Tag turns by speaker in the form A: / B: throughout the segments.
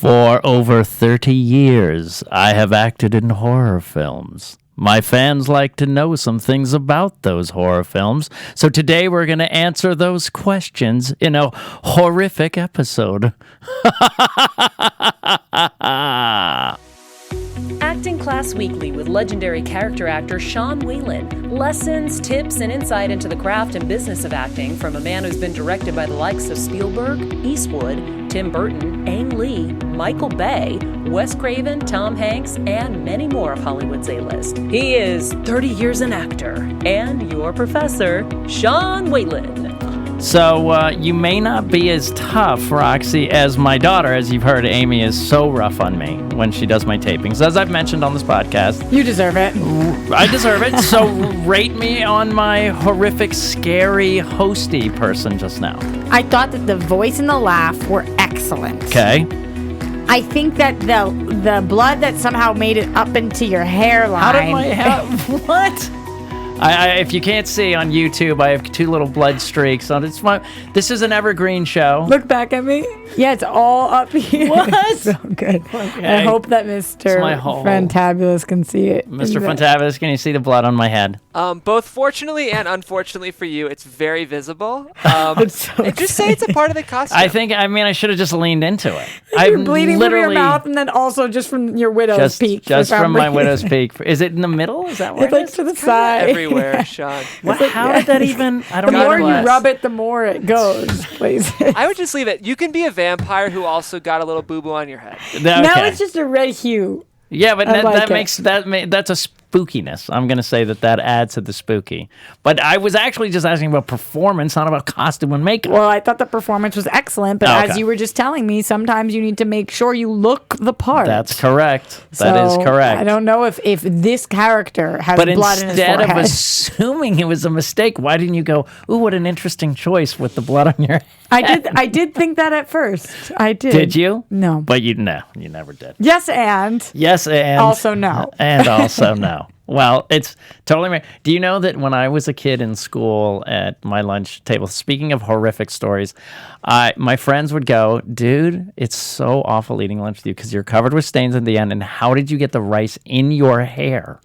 A: For over 30 years, I have acted in horror films. My fans like to know some things about those horror films, so today we're going to answer those questions in a horrific episode.
B: Acting Class Weekly with legendary character actor Sean Whalen. Lessons, tips, and insight into the craft and business of acting from a man who's been directed by the likes of Spielberg, Eastwood, Tim Burton, Ang Lee, Michael Bay, Wes Craven, Tom Hanks, and many more of Hollywood's A-list. He is 30 years an actor and your professor, Sean Whalen.
A: So you may not be as tough, Roxy, as my daughter. As you've heard, Amy is so rough on me when she does my tapings. As I've mentioned on this podcast.
C: You deserve it.
A: I deserve it. So rate me on my horrific, scary, hosty person just now.
C: I thought that the voice and the laugh were excellent.
A: Okay.
C: I think that the blood that somehow made it up into your hairline.
A: How did my hair... What? If you can't see on YouTube, I have two little blood streaks on it. This is an evergreen show.
C: Look back at me. Yeah, it's all up here.
A: What?
C: So good.
A: Okay.
C: I hope that Mr. Fantabulous can see it.
A: Mr. Fantabulous, can you see the blood on my head?
D: Both fortunately and unfortunately for you, it's very visible. Just say it's a part of the costume.
A: I should have just leaned into it.
C: You're bleeding from your mouth and then also just from your widow's peak.
A: Just from my widow's peak. Is it in the middle? Is that where
C: it is? It's like to the side.
D: Everywhere, Sean.
A: How did that even... I don't know.
C: The more you rub it, the more it goes places.
D: I would just leave it. You can be a vampire who also got a little boo-boo on your head.
A: Okay.
C: Now it's just a red hue.
A: Yeah, but that's a spookiness. I'm going to say that adds to the spooky. But I was actually just asking about performance, not about costume and makeup.
C: Well, I thought the performance was excellent, but as you were just telling me, sometimes you need to make sure you look the part.
A: That's correct. That is correct.
C: I don't know if this character has blood in his forehead.
A: But instead of assuming it was a mistake, why didn't you go, ooh, what an interesting choice with the blood on your head?
C: I did think that at first. I did.
A: Did you?
C: No.
A: But you never did.
C: Yes, and.
A: Also
C: no.
A: And also no. Well, it's totally... Do you know that when I was a kid in school at my lunch table, speaking of horrific stories, my friends would go, dude, it's so awful eating lunch with you because you're covered with stains at the end, and how did you get the rice in your hair?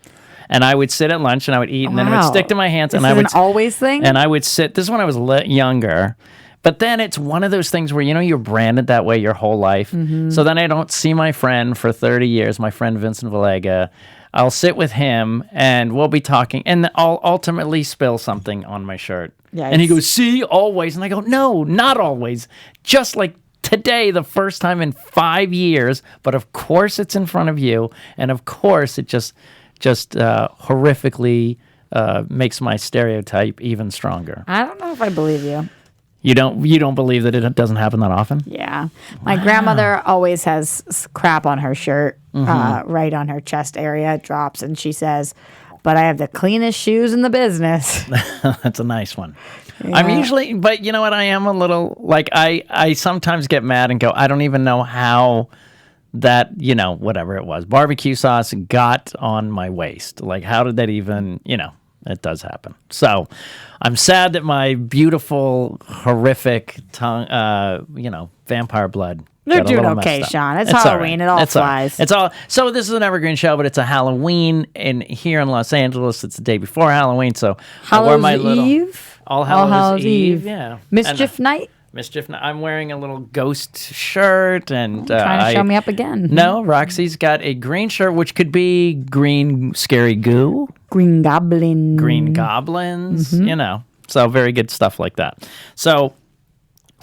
A: And I would sit at lunch and I would eat, and then it would stick to my hands.
C: This is an always thing?
A: And I would sit... This is when I was younger. But then it's one of those things where, you're branded that way your whole life. Mm-hmm. So then I don't see my friend for 30 years, my friend Vincent Vallega. I'll sit with him and we'll be talking, and I'll ultimately spill something on my shirt. Yikes. And he goes, see, always. And I go, no, not always. Just like today, the first time in 5 years. But of course it's in front of you. And of course it just horrifically makes my stereotype even stronger.
C: I don't know if I believe you.
A: You don't believe that it doesn't happen that often?
C: Yeah. My grandmother always has crap on her shirt, right on her chest area. It drops, and she says, but I have the cleanest shoes in the business.
A: That's a nice one.
C: Yeah.
A: I'm usually, but you know what? I am a little, I sometimes get mad and go, I don't even know how that, whatever it was, barbecue sauce got on my waist. Like, how did that even, it does happen. So I'm sad that my beautiful, horrific vampire blood.
C: You're doing okay, Sean. It's Halloween. It all flies.
A: It's all. So this is an evergreen show, but it's a Halloween here in Los Angeles. It's the day before Halloween, so I wore my little
C: Eve.
A: All Hallows Eve. Yeah.
C: Mischief Night.
A: I'm wearing a little ghost shirt and
C: trying to show me up again.
A: No, Roxy's got a green shirt, which could be green scary goo,
C: green goblins,
A: mm-hmm. So very good stuff like that. So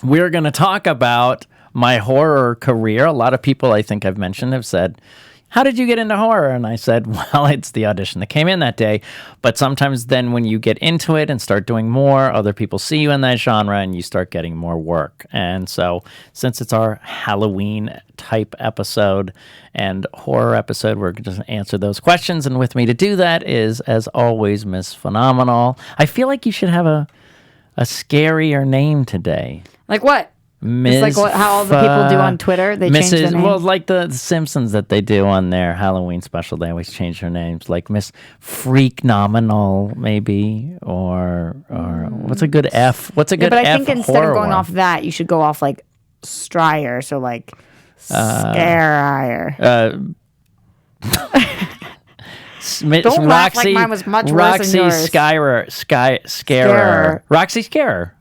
A: we're going to talk about my horror career. A lot of people I think I've mentioned have said, how did you get into horror? And I said, well, it's the audition that came in that day. But sometimes then when you get into it and start doing more, other people see you in that genre and you start getting more work. And so since it's our Halloween type episode and horror episode, we're going to answer those questions. And with me to do that is, as always, Miss Phenomenal. I feel like you should have a scarier name today.
C: Like what? It's like how all the people do on Twitter. They change their names.
A: Well, like the Simpsons that they do on their Halloween special. They always change their names. Like Miss Freak Nominal, maybe, or what's a good F? What's a good F?
C: But I think instead of going
A: one?
C: off that, you should go off like Striar. So like Striar.
A: Don't
C: laugh like mine was much worse than yours.
A: Scarer. Roxy Scarer.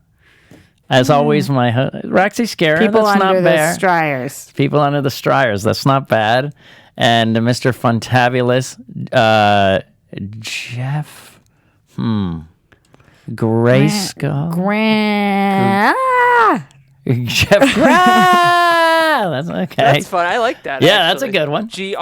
A: As always, Roxy Scarer.
C: People
A: that's
C: under
A: not
C: the
A: bad.
C: Striars.
A: People under the Striars. That's not bad. And Mr. Funtabulous, Jeff. Grayskull. Jeff That's okay.
D: That's fun. I like that.
A: Yeah, that's a good one.
D: Grahhh.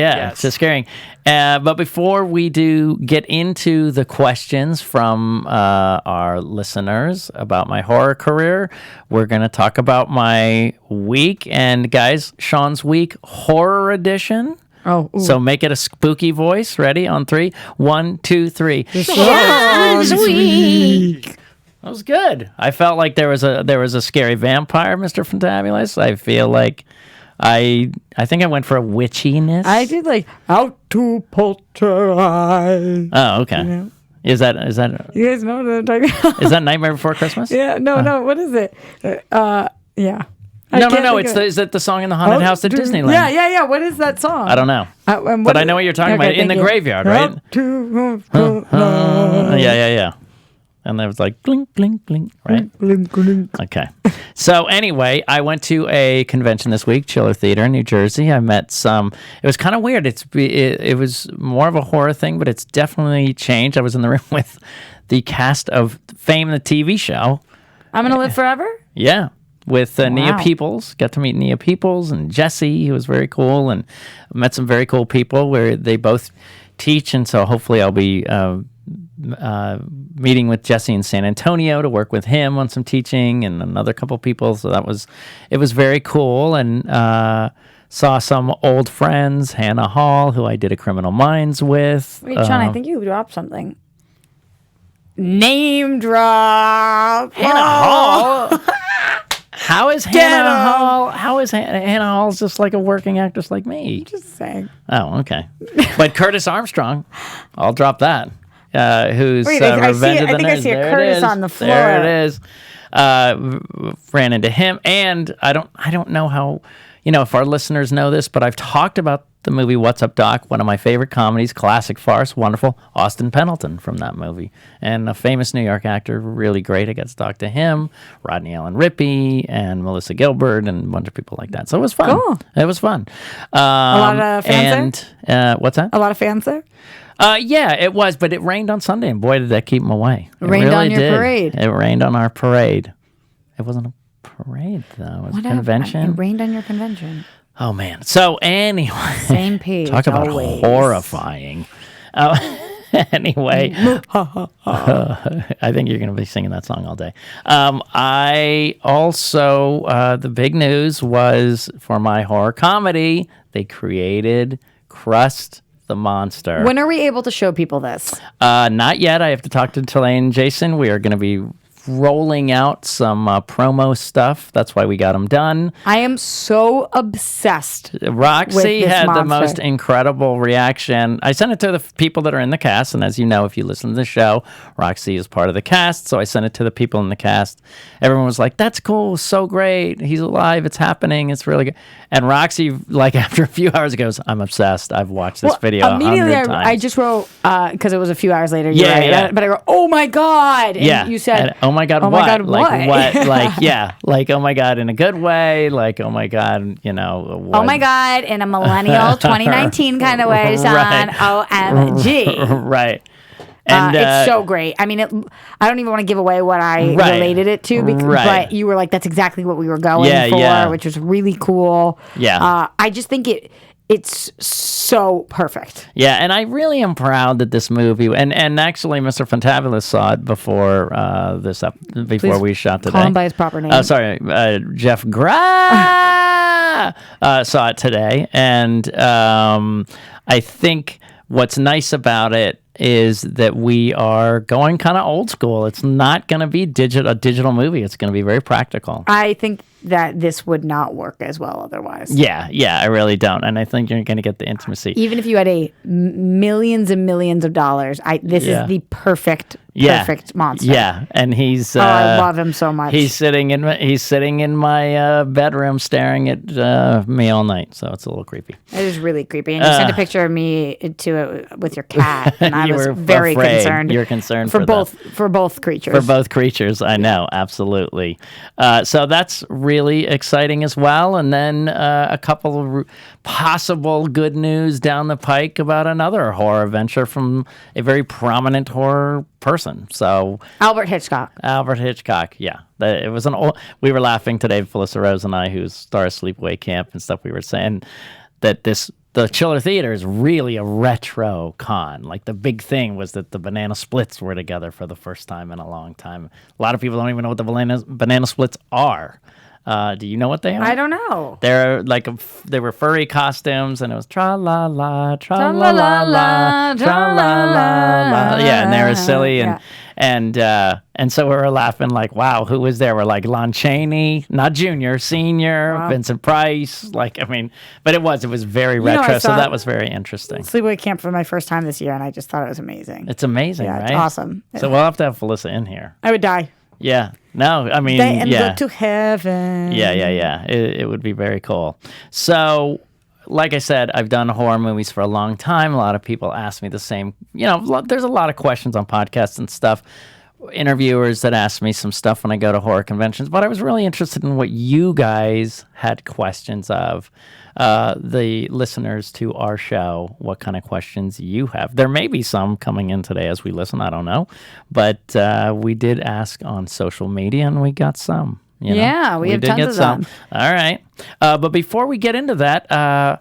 A: Yeah. It's just scaring. But before we do get into the questions from our listeners about my horror career, we're going to talk about my week. And guys, Sean's week, horror edition.
C: Oh, ooh.
A: So make it a spooky voice. Ready? On 3. 1, 2, 3.
C: Sean's week.
A: That was good. I felt like there was a scary vampire, Mr. Fantabulous. I feel like I think I went for a witchiness.
C: I did like out to poltergeist.
A: Oh, okay.
C: Yeah.
A: Is that
C: You guys know what I'm talking about?
A: is that Nightmare Before Christmas?
C: Yeah. No. What is it? Yeah.
A: No. Is it the song in the haunted house at Disneyland?
C: Yeah. What is that song?
A: I don't know. But I know what you're talking about. In the graveyard, right? Yeah. And there was like blink, blink, blink, right?
C: Blink, blink.
A: Okay. So anyway, I went to a convention this week, Chiller Theater in New Jersey. I met some. It was kind of weird. It was more of a horror thing, but it's definitely changed. I was in the room with the cast of Fame, the TV show.
C: I'm Gonna Live Forever?
A: Yeah. With Nia
C: Wow.
A: Peoples. Got to meet Nia Peoples and Jesse, who was very cool, and met some very cool people where they both teach, and so hopefully I'll be meeting with Jesse in San Antonio to work with him on some teaching and another couple people. So it was very cool, and saw some old friends, Hannah Hall, who I did a Criminal Minds with.
C: Wait, Sean, I think you dropped something. Name drop.
A: Hannah Hall. How is Hannah Hall? How is Hannah Hall's just like a working actress like me?
C: Just saying.
A: Oh, okay. But Curtis Armstrong, I'll drop that. Who's
C: Wait,
A: Revenge of the
C: I think I
A: Nerds.
C: see a
A: There
C: Curtis
A: it is.
C: on the floor.
A: There it is. Ran into him, and I don't know how, if our listeners know this, but I've talked about the movie What's Up, Doc, one of my favorite comedies, classic farce, wonderful. Austin Pendleton from that movie, and a famous New York actor, really great. I got to talk to him, Rodney Allen Rippey, and Melissa Gilbert, and a bunch of people like that. So it was fun.
C: Cool.
A: It was fun.
C: A lot of fans
A: there? What's that?
C: A lot of fans there?
A: Yeah, it was, but it rained on Sunday, and boy, did that keep them away.
C: It rained
A: really
C: on your
A: did.
C: parade.
A: It rained on our parade. It wasn't a parade, though. It was a convention.
C: It rained on your convention.
A: Oh, man. So, anyway.
C: Same page.
A: Talk about
C: always.
A: Horrifying. Anyway. I think you're going to be singing that song all day. I also, the big news was for my horror comedy, they created Crust the Monster.
C: When are we able to show people this?
A: Not yet. I have to talk to Tulane and Jason. We are going to be rolling out some promo stuff. That's why we got them done.
C: I am so obsessed.
A: Roxy
C: with this
A: had the
C: monster.
A: most incredible reaction. I sent it to the people that are in the cast, and as you know, if you listen to the show, Roxy is part of the cast, so I sent it to the people in the cast. Everyone was like, that's cool, so great, he's alive, it's happening, it's really good. And Roxy, like after a few hours, goes, I'm obsessed, I've watched this video 100 times.
C: I just wrote, because it was a few hours later,
A: Yeah,
C: right?
A: yeah.
C: But I wrote, oh my God. And
A: Yeah.
C: you said,
A: And, oh my God,
C: oh
A: what?
C: my God,
A: like
C: what?
A: Like, yeah. Like, oh my God, in a good way. Like, oh my God, what?
C: oh my God, in a millennial 2019 kind of way, Sean.
A: Right.
C: OMG.
A: Right. And
C: it's so great. I mean, I don't even want to give away what I related it to, but you were like, that's exactly what we were going for, which was really cool.
A: Yeah.
C: I just think it's so perfect.
A: Yeah, and I really am proud that this movie, and actually Mr. Fantabulous saw it before before we shot today.
C: Call him by his proper name.
A: Sorry, Jeff Gra saw it today, and I think what's nice about it is that we are going kind of old school. It's not going to be a digital movie. It's going to be very practical.
C: I think that this would not work as well otherwise.
A: Yeah, I really don't. And I think you're going to get the intimacy.
C: Even if you had millions and millions of dollars, this is the perfect perfect monster.
A: Yeah, and he's.
C: I love him so much.
A: He's sitting in my bedroom, staring at me all night. So it's a little creepy.
C: It is really creepy. And you sent a picture of me to it with your cat, and I was very concerned.
A: You're concerned
C: for both creatures.
A: For both creatures, I know, absolutely. So that's really exciting as well. And then a couple of possible good news down the pike about another horror venture from a very prominent horror person. So
C: Albert Hitchcock,
A: yeah. It was we were laughing today, Felissa Rose and I, who's star of Sleepaway Camp and stuff. We were saying that the Chiller Theater is really a retro con. Like, the big thing was that the Banana Splits were together for the first time in a long time. A lot of people don't even know what the Banana Splits are. Do you know what they are?
C: I don't know.
A: They're like they were furry costumes, and it was tra la la, tra la la la, tra la la la. Yeah, and they were silly, and so we were laughing like, wow, who was there? We're like Lon Chaney, not Junior, Senior, wow. Vincent Price. Like, I mean, but it was very retro, so that was very interesting.
C: Sleepaway Camp for my first time this year, and I just thought it was amazing.
A: It's amazing, right?
C: It's awesome.
A: So we'll have to have Felissa in here.
C: I would die.
A: Yeah. No, I mean,
C: go to heaven.
A: Yeah. It would be very cool. So, like I said, I've done horror movies for a long time. A lot of people ask me the same. There's a lot of questions on podcasts and stuff. Interviewers that ask me some stuff when I go to horror conventions. But I was really interested in what you guys had questions of. The listeners to our show, what kind of questions you have. There may be some coming in today as we listen, I don't know. But we did ask on social media, and we got some.
C: We have tons of them.
A: All right. But before we get into that,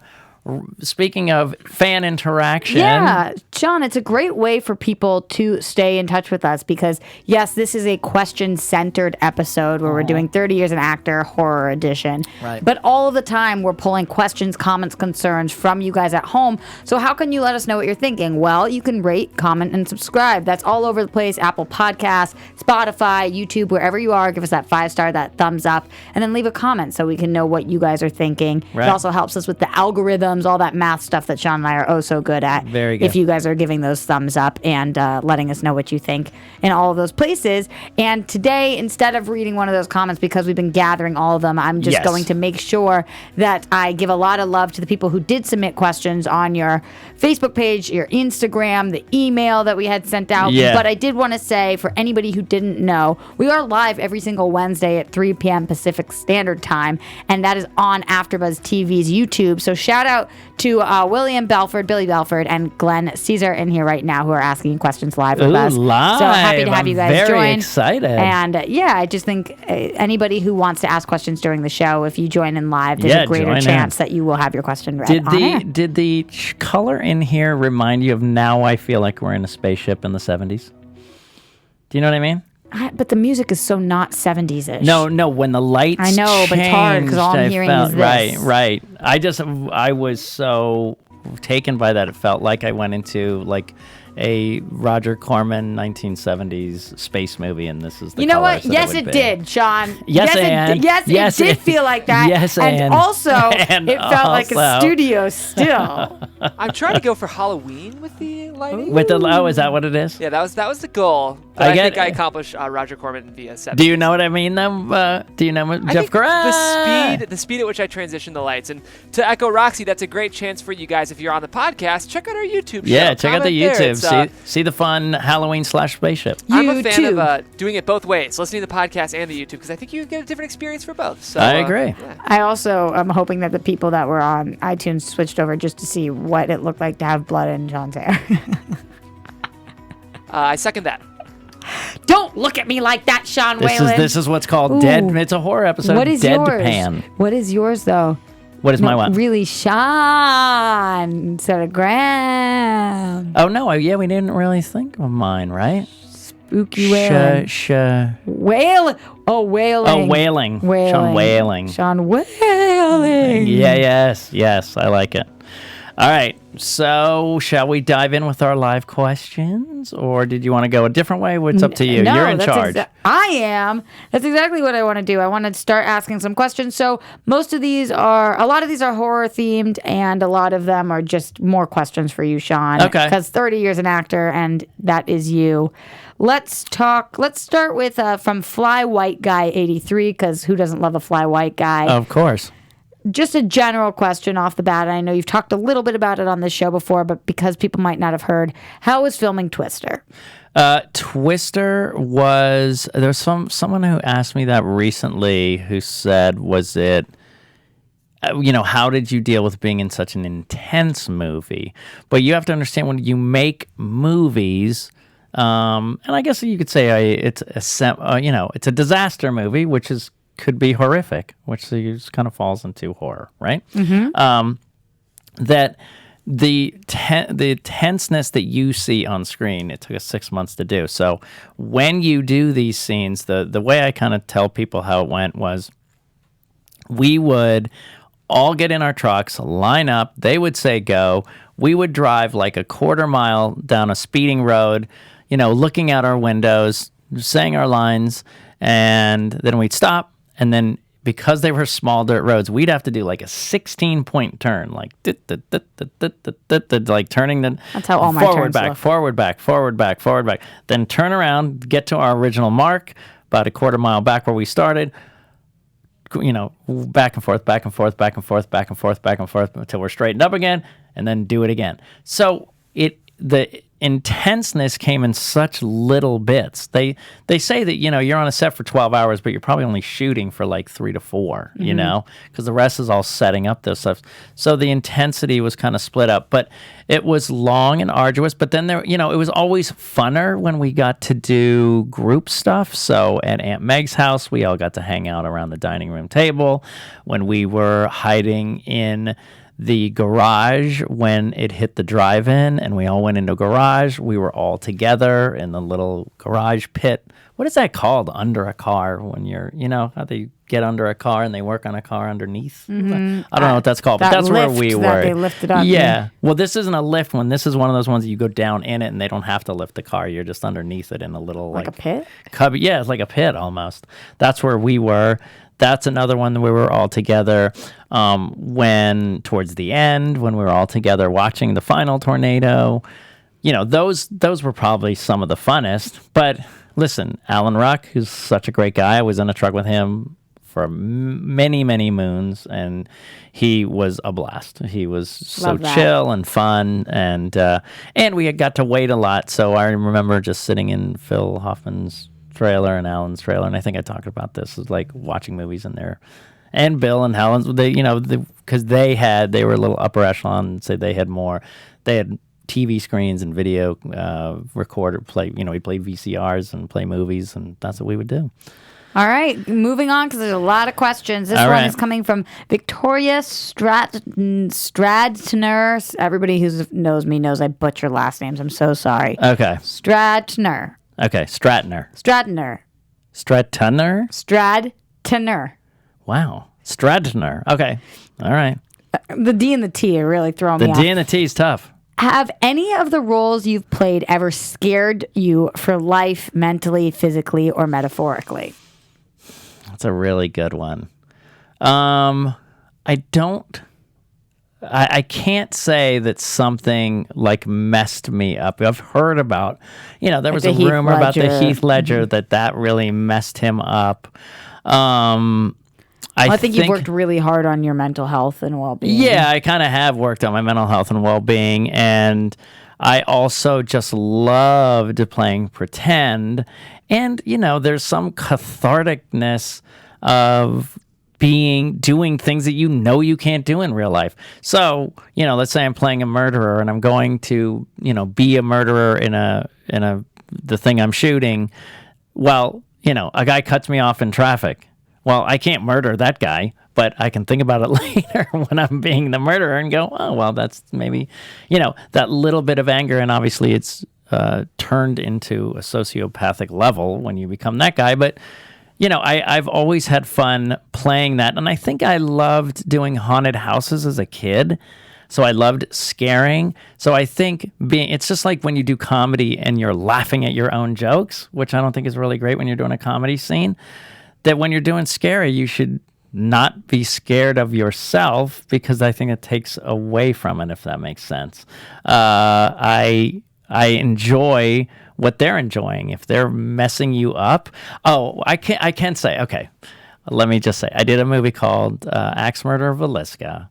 A: speaking of fan interaction.
C: Yeah, Sean, it's a great way for people to stay in touch with us because, yes, this is a question-centered episode where we're doing 30 Years an Actor Horror Edition.
A: Right.
C: But all of the time, we're pulling questions, comments, concerns from you guys at home. So how can you let us know what you're thinking? Well, you can rate, comment, and subscribe. That's all over the place. Apple Podcasts, Spotify, YouTube, wherever you are. Give us that 5-star, that thumbs up, and then leave a comment so we can know what you guys are thinking. Right. It also helps us with the algorithm, all that math stuff that Sean and I are oh so good at.
A: Very good.
C: If you guys are giving those thumbs up and letting us know what you think in all of those places. And today, instead of reading one of those comments, because we've been gathering all of them, I'm just going to make sure that I give a lot of love to the people who did submit questions on your Facebook page, your Instagram, the email that we had sent out.
A: Yeah.
C: But I did want to say, for anybody who didn't know, we are live every single Wednesday at 3 p.m. Pacific Standard Time, and that is on AfterBuzz TV's YouTube. So shout out to William Belford, Billy Belford, and Glenn Caesar in here right now who are asking questions live with us.
A: Live.
C: So happy to have you guys join.
A: Very excited.
C: And I just think anybody who wants to ask questions during the show, if you join in live, there's a greater chance that you will have your question read on air.
A: Did the color in here remind you of Now I Feel Like We're in a Spaceship in the 70s? Do you know what I mean?
C: But the music is so not 70s-ish.
A: No, when the lights
C: I know, but it's hard because all I'm hearing is this.
A: Right. I was so taken by that. It felt like I went into like a Roger Corman 1970s space movie, and this is the
C: You know what?
A: colors
C: Yes, it did, Sean.
A: Yes,
C: it did feel like that.
A: Yes,
C: and also, it felt like a studio still.
D: I'm trying to go for Halloween with the lighting.
A: With the is that what it is?
D: Yeah, that was the goal. But I think I accomplished Roger Corman via 70s.
A: Do you know what I mean, though? Do you know what Jeff Grant?
D: The speed at which I transition the lights. And to echo Roxy, that's a great chance for you guys, if you're on the podcast, check out our YouTube show.
A: Yeah, check out the YouTube.
D: There.
A: See the fun Halloween/spaceship.
D: I'm a fan of doing it both ways, listening to the podcast and the YouTube, because I think you get a different experience for both. So
A: I agree.
D: Yeah.
C: I also am hoping that the people that were on iTunes switched over just to see what it looked like to have blood in Sean's hair.
D: I second that.
C: Don't look at me like that, Sean Whalen.
A: This is what's called dead. It's a horror episode.
C: What is
A: Deadpan.
C: yours? What is yours, though?
A: What is my one?
C: Really, Sean instead of Graham.
A: Oh no! Yeah, we didn't really think of mine, right?
C: Spooky wailing. Whale. Oh, wailing.
A: Oh, wailing. Sean Wailing.
C: Sean Wailing.
A: Yeah. Yes. I like it. All right. So, shall we dive in with our live questions, or did you want to go a different way? What's up to you?
C: No,
A: You're in charge.
C: I am. That's exactly what I want to do. I want to start asking some questions. So, a lot of these are horror themed, and a lot of them are just more questions for you, Sean.
A: Okay.
C: Because 30 years an actor, and that is you. Let's start with from Fly White Guy 83, because who doesn't love a Fly White Guy?
A: Of course.
C: Just a general question off the bat. I know you've talked a little bit about it on this show before, but because people might not have heard, how was filming Twister?
A: Twister was, there's someone who asked me that recently who said, was it, how did you deal with being in such an intense movie? But you have to understand, when you make movies, and I guess you could say it's a disaster movie, which could be horrific, which just kind of falls into horror, right? Mm-hmm. That the tenseness that you see on screen, it took us 6 months to do. So when you do these scenes, the way I kind of tell people how it went was, we would all get in our trucks, line up, they would say go, we would drive like a quarter mile down a speeding road, looking out our windows, saying our lines, and then we'd stop. And then, because they were small dirt roads, we'd have to do like a 16-point turn, like like turning the
C: That's how all my
A: forward,
C: turns
A: back,
C: look.
A: forward, back, forward, back, forward, back. Then turn around, get to our original mark, about a quarter mile back where we started. Back and forth, back and forth, back and forth, back and forth, back and forth until we're straightened up again, and then do it again. So the intenseness came in such little bits. They say that you're on a set for 12 hours, but you're probably only shooting for like 3 to 4, because the rest is all setting up this stuff. So the intensity was kind of split up, but it was long and arduous. But then it was always funner when we got to do group stuff. So at Aunt Meg's house, we all got to hang out around the dining room table. When we were hiding in the garage, when it hit the drive-in and we all went into a garage, we were all together in the little garage pit. What is that called, under a car, when you're, how they get under a car and they work on a car underneath? Mm-hmm. I don't know what that's called, but that's where we were.
C: That they lifted up.
A: Yeah. Well, this isn't a lift one. This is one of those ones that you go down in it and they don't have to lift the car. You're just underneath it in a little
C: like a pit?
A: Cubby. Yeah, it's like a pit almost. That's where we were. That's another one that we were all together. When towards the end, when we were all together watching the final tornado, those were probably some of the funnest. But listen, Alan Ruck, who's such a great guy, I was in a truck with him for many, many moons, and he was a blast. He was so chill and fun, and we had got to wait a lot. So I remember just sitting in Phil Hoffman's trailer and Alan's trailer, and I think I talked about this, is like watching movies in there. And Bill and Helen's, because they were a little upper echelon, so they had TV screens and video recorder play. We played VCRs and play movies, and that's what we would do.
C: All right, moving on, because there's a lot of questions. This one is coming from Victoria Stradner. Everybody who knows me knows I butcher last names. I'm so sorry.
A: Okay.
C: Stradner.
A: Okay, Stratner.
C: Stradner.
A: Stratner?
C: Stradner.
A: Wow. Stratner. Okay. All right.
C: The D and the T are really throwing me off.
A: The D and the T is tough.
C: Have any of the roles you've played ever scared you for life, mentally, physically, or metaphorically?
A: That's a really good one. I can't say that something like messed me up. I've heard about, there was a rumor about the Heath Ledger that really messed him up.
C: I think you've worked really hard on your mental health and well-being.
A: Yeah, I kind of have worked on my mental health and well-being, and I also just loved playing pretend. And, there's some catharticness of doing things that you can't do in real life. So, let's say I'm playing a murderer and I'm going to, be a murderer in the thing I'm shooting. Well, a guy cuts me off in traffic. Well, I can't murder that guy, but I can think about it later when I'm being the murderer and go, oh, well, that's maybe, that little bit of anger. And obviously it's turned into a sociopathic level when you become that guy. But, I've always had fun playing that. And I think I loved doing haunted houses as a kid. So I loved scaring. So I think it's just like when you do comedy and you're laughing at your own jokes, which I don't think is really great when you're doing a comedy scene, that when you're doing scary, you should not be scared of yourself, because I think it takes away from it, if that makes sense. I enjoy what they're enjoying. If they're messing you up, I can say, okay, let me just say, I did a movie called Axe Murder of Villisca,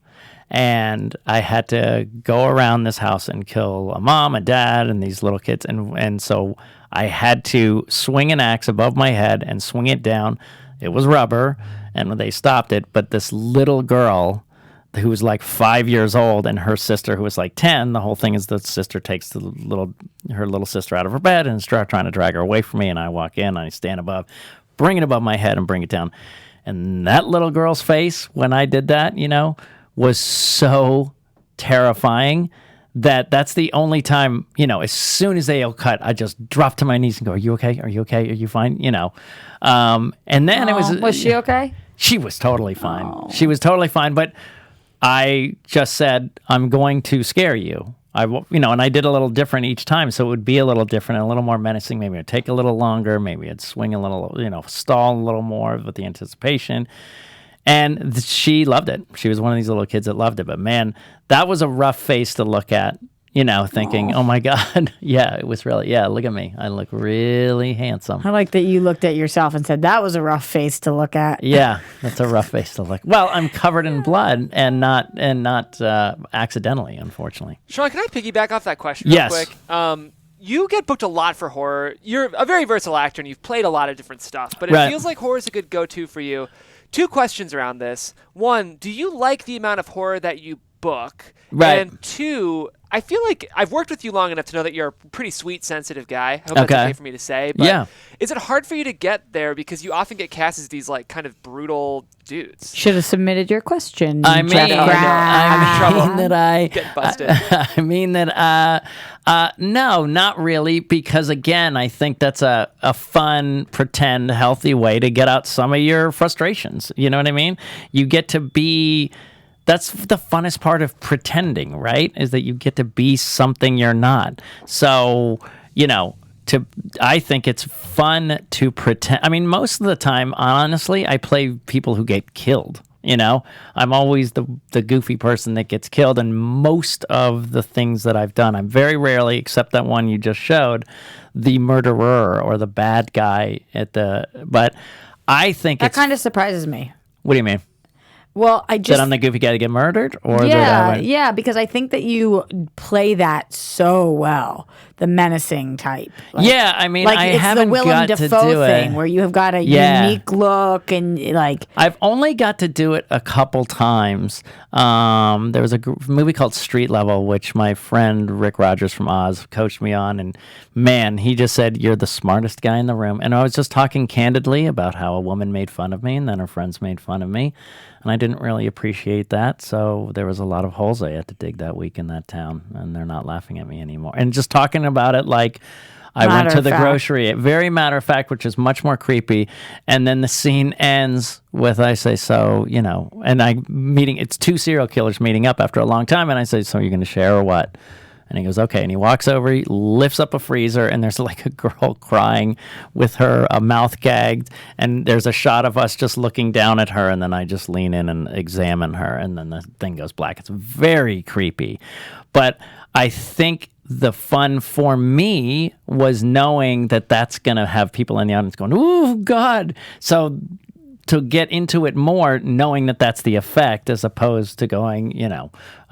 A: and I had to go around this house and kill a mom, a dad, and these little kids, and so I had to swing an axe above my head and swing it down. It was rubber, and they stopped it, but this little girl who was like 5 years old, and her sister who was like 10, the whole thing is the sister takes her little sister out of her bed and is trying to drag her away from me, and I walk in, I stand above, bring it above my head and bring it down. And that little girl's face when I did that, was so terrifying that's the only time, as soon as they cut, I just drop to my knees and go, "Are you okay? Are you okay? Are you fine?" And then it was
C: she okay?
A: She was totally fine. She was totally fine, but I just said, I'm going to scare you. And I did a little different each time, so it would be a little different, a little more menacing. Maybe it'd take a little longer. Maybe it'd swing a little, stall a little more with the anticipation. And she loved it. She was one of these little kids that loved it. But man, that was a rough face to look at, thinking, oh my God. Yeah, it was really, look at me. I look really handsome.
C: I like that you looked at yourself and said, that was a rough face to look at.
A: Yeah, that's a rough face to look. Well, I'm covered in blood and not accidentally, unfortunately.
D: Sean, can I piggyback off that question real quick? You get booked a lot for horror. You're a very versatile actor, and you've played a lot of different stuff. But it feels like horror is a good go-to for you. 2 questions around this. 1, do you like the amount of horror that you book?
A: Right.
D: And 2, I feel like I've worked with you long enough to know that you're a pretty sweet, sensitive guy. I hope that's okay for me to say. But is it hard for you to get there because you often get cast as these like kind of brutal dudes?
C: Should have submitted your question.
A: I'm in trouble.
D: Getting busted.
A: No, not really, because again, I think that's a fun, pretend, healthy way to get out some of your frustrations. You know what I mean? You get to be. That's the funnest part of pretending, right? Is that you get to be something you're not. So, I think it's fun to pretend. I mean, most of the time, honestly, I play people who get killed. I'm always the goofy person that gets killed. And most of the things that I've done, I'm very rarely, except that one you just showed, the murderer or the bad guy but I think
C: that kind of surprises me.
A: What do you mean?
C: Well,
A: that I'm the goofy guy to get murdered, or
C: yeah, because I think that you play that so well, the menacing type.
A: I mean, I haven't got to do it. It's the Willem Dafoe thing
C: where you have got a unique look and like.
A: I've only got to do it a couple times. There was a movie called Street Level, which my friend Rick Rogers from Oz coached me on, and man, he just said, "You're the smartest guy in the room." And I was just talking candidly about how a woman made fun of me, and then her friends made fun of me. And I didn't really appreciate that, so there was a lot of holes I had to dig that week in that town, and they're not laughing at me anymore. And just talking about it like I went to the grocery, very matter of fact, which is much more creepy. And then the scene ends with, I say, so, and it's 2 serial killers meeting up after a long time, and I say, so you're going to share or what? And he goes, okay. And he walks over, he lifts up a freezer, and there's like a girl crying with her mouth gagged. And there's a shot of us just looking down at her. And then I just lean in and examine her. And then the thing goes black. It's very creepy. But I think the fun for me was knowing that that's going to have people in the audience going, ooh, God. So to get into it more, knowing that that's the effect, as opposed to going,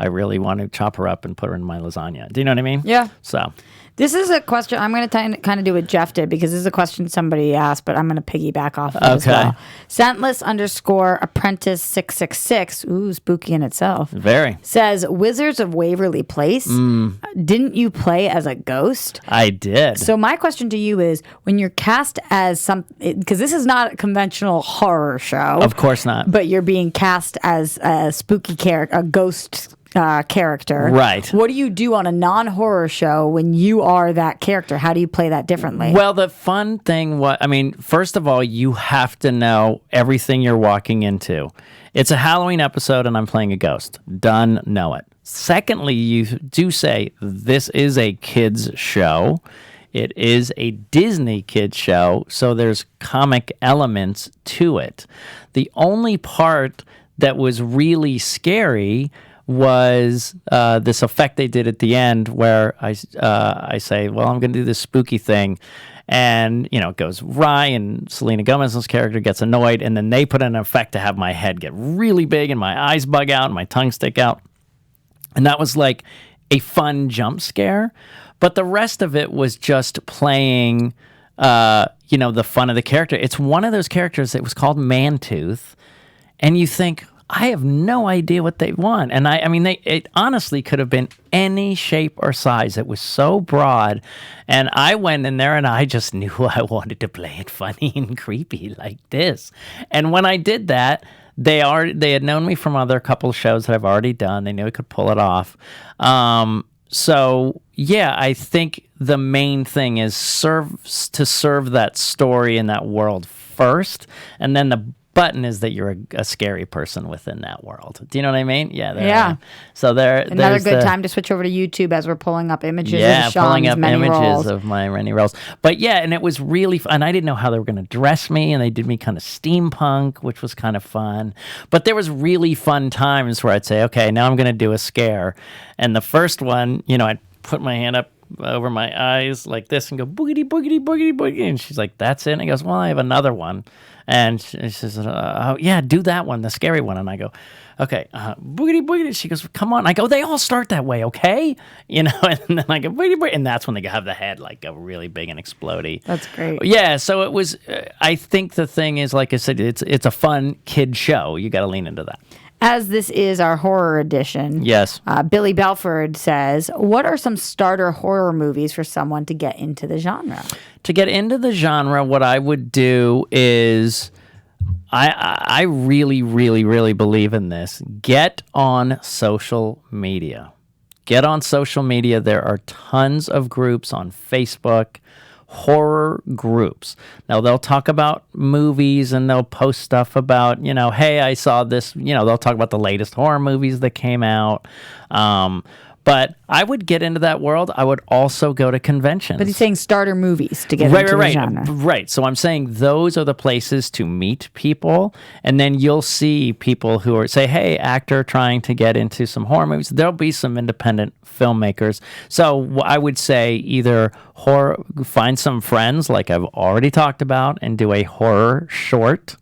A: I really want to chop her up and put her in my lasagna. Do you know what I mean?
C: Yeah.
A: So
C: this is a question I'm going to kind of do what Jeff did, because this is a question somebody asked, but I'm going to piggyback off of it as well. Scentless_apprentice666, ooh, spooky in itself.
A: Very.
C: Says, Wizards of Waverly Place, didn't you play as a ghost?
A: I did.
C: So my question to you is, when you're cast as because this is not a conventional horror show.
A: Of course not.
C: But you're being cast as a spooky character, a ghost character.
A: Right.
C: What do you do on a non-horror show when you are that character? How do you play that differently?
A: Well, the fun thing, first of all, you have to know everything you're walking into. It's a Halloween episode and I'm playing a ghost. Done, know it. Secondly, you do say, this is a kids show. It is a Disney kids show, so there's comic elements to it. The only part that was really scary was this effect they did at the end where I say, well, I'm going to do this spooky thing. And, it goes Rye and Selena Gomez's character gets annoyed. And then they put an effect to have my head get really big and my eyes bug out and my tongue stick out. And that was like a fun jump scare. But the rest of it was just playing, the fun of the character. It's one of those characters that was called Mantooth. And you think, I have no idea what they want. And it honestly could have been any shape or size. It was so broad. And I went in there and I just knew I wanted to play it funny and creepy like this. And when I did that, they had known me from other couple shows that I've already done. They knew I could pull it off. So yeah, I think the main thing is to serve that story in that world first. And then the button is that you're a scary person within that world. Do you know what I mean? Yeah.
C: Yeah.
A: So
C: another good time to switch over to YouTube as we're pulling up images of Sean's
A: pulling up
C: many
A: images
C: roles.
A: of my many roles. But yeah, and it was really fun. I didn't know how they were going to dress me, and they did me kind of steampunk, which was kind of fun. But there was really fun times where I'd say, okay, now I'm going to do a scare. And the first one, I'd put my hand up over my eyes like this and go boogity, boogity, boogity, boogity. And she's like, that's it. And I goes, well, I have another one. And she says, oh, yeah, do that one, the scary one. And I go, okay, boogity, boogity. She goes, come on. I go, they all start that way, okay? And then I go, boogity, boogity. And that's when they have the head like go really big and explodey.
C: That's great.
A: Yeah, so it was, I think the thing is, like I said, it's a fun kid show. You got to lean into that.
C: As this is our horror edition,
A: yes.
C: Billy Belford says, what are some starter horror movies for someone to get into the genre?
A: To get into the genre, what I would do is, I really, really, really believe in this. Get on social media. Get on social media. There are tons of groups on Facebook, horror groups. Now, they'll talk about movies and they'll post stuff about, hey, I saw this, they'll talk about the latest horror movies that came out. But I would get into that world. I would also go to conventions.
C: But he's saying starter movies to get into the genre.
A: Right. So I'm saying those are the places to meet people. And then you'll see people who say, hey, actor trying to get into some horror movies. There'll be some independent filmmakers. So I would say either find some friends like I've already talked about and do a horror short.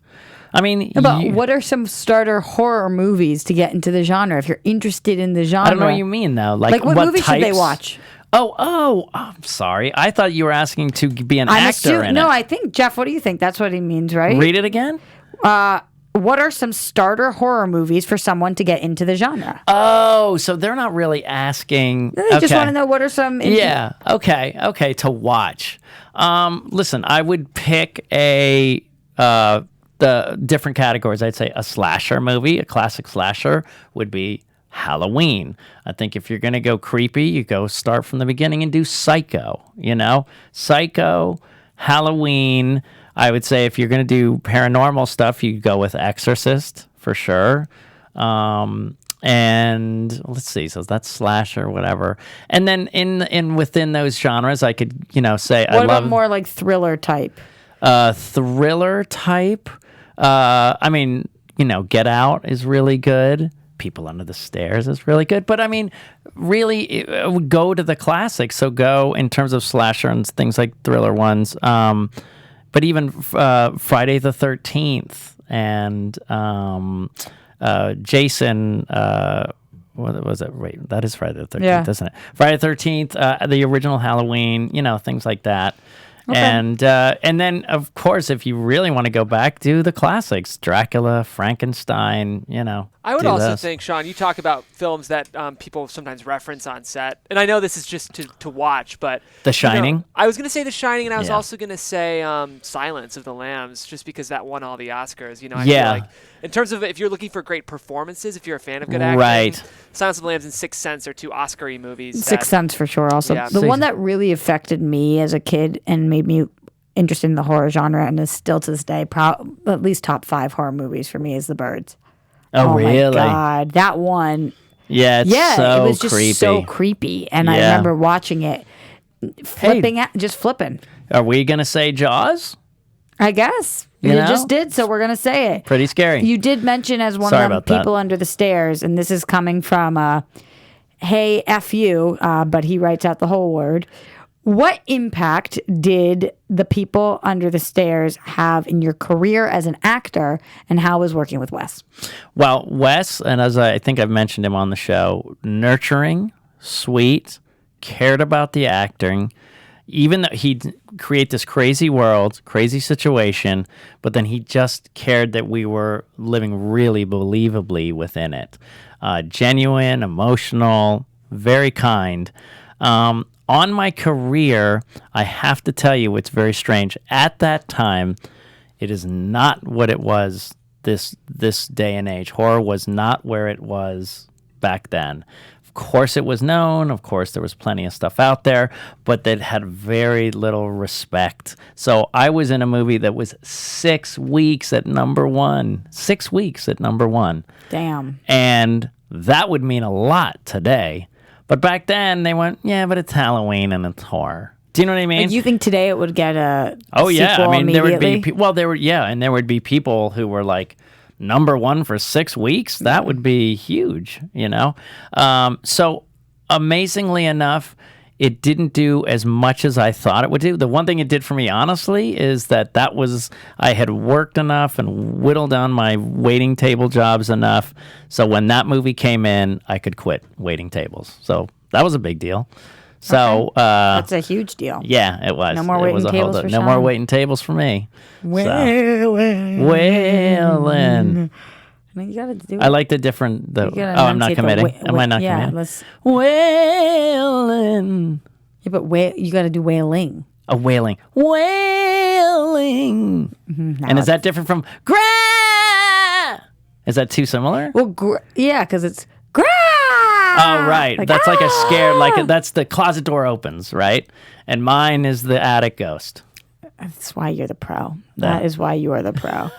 C: What are some starter horror movies to get into the genre if you're interested in the genre?
A: I don't know what you mean, though. Like
C: what movies should they watch?
A: Oh, I'm sorry. I thought you were asking to be an actor in it.
C: No, I think, Jeff, what do you think? That's what he means, right?
A: Read it again?
C: What are some starter horror movies for someone to get into the genre?
A: Oh, so they're not really asking.
C: They just want to know what are some.
A: Yeah. Okay. To watch. Listen, I would pick the different categories. I'd say a slasher movie, a classic slasher would be Halloween. I think if you're going to go creepy, you go start from the beginning and do Psycho, Psycho, Halloween. I would say if you're going to do paranormal stuff, you go with Exorcist for sure. And let's see, so that's slasher, whatever. And then in within those genres, I could, say
C: what about more like thriller type?
A: Thriller type. Get Out is really good. People Under the Stairs is really good. But really, it would go to the classics. So go in terms of slasher and things like thriller ones. But even Friday the 13th and Jason. What was it? Wait, that is Friday the 13th, isn't it? Friday the 13th, the original Halloween. Things like that. Okay. And then, of course, if you really want to go back, do the classics. Dracula, Frankenstein,
D: I would also think, Sean, you talk about films that people sometimes reference on set, and I know this is just to watch, but
A: The Shining.
D: I was going to say The Shining, and I was also going to say Silence of the Lambs, just because that won all the Oscars. I feel like in terms of if you're looking for great performances, if you're a fan of good acting, Silence of the Lambs and Sixth Sense are two Oscar-y movies.
C: Sixth Sense for sure. Also, the one that really affected me as a kid and made me interested in the horror genre, and is still to this day at least top 5 horror movies for me, is The Birds.
A: Oh, really?
C: My God, that one.
A: Yeah, so
C: it was just
A: creepy.
C: so creepy, and I remember watching it, just flipping.
A: Are we gonna say Jaws?
C: I guess you just did, so we're gonna say it.
A: Pretty scary.
C: You did mention as one of the people under the stairs, and this is coming from hey F you, but he writes out the whole word. What impact did the people under the stairs have in your career as an actor, and how was working with Wes?
A: Well, Wes, and as I think I've mentioned him on the show, nurturing, sweet, cared about the acting, even though he'd create this crazy world, crazy situation, but then he just cared that we were living really believably within it. Genuine, emotional, very kind. On my career, I have to tell you, it's very strange. At that time, it is not what it was this day and age. Horror was not where it was back then. Of course, it was known. Of course, there was plenty of stuff out there, but that had very little respect. So I was in a movie that was 6 weeks at number 1. 6 weeks at number 1.
C: Damn.
A: And that would mean a lot today. But back then, they went, but it's Halloween and it's horror. Do you know what I mean?
C: Like, you think today it would get a
A: sequel I mean, there would be
C: and
A: there would be people who were like number 1 for 6 weeks. That would be huge, So amazingly enough, it didn't do as much as I thought it would do. The one thing it did for me, honestly, is that I had worked enough and whittled down my waiting table jobs enough. So when that movie came in, I could quit waiting tables. So that was a big deal. So
C: that's a huge deal.
A: Yeah, it was.
C: No more waiting tables for Sean.
A: No more waiting tables for me.
C: Waylon. You gotta do it.
A: I like the different. I'm not committing. Am I not committing? Waylon.
C: Yeah, but you got to do wailing.
A: A wailing. Wailing. Mm-hmm. And is that different from gra? Is that too similar?
C: Well, because it's gra.
A: Oh, right. That's like a scare. That's the closet door opens, right? And mine is the attic ghost.
C: That's why you're the pro. That is why you are the pro.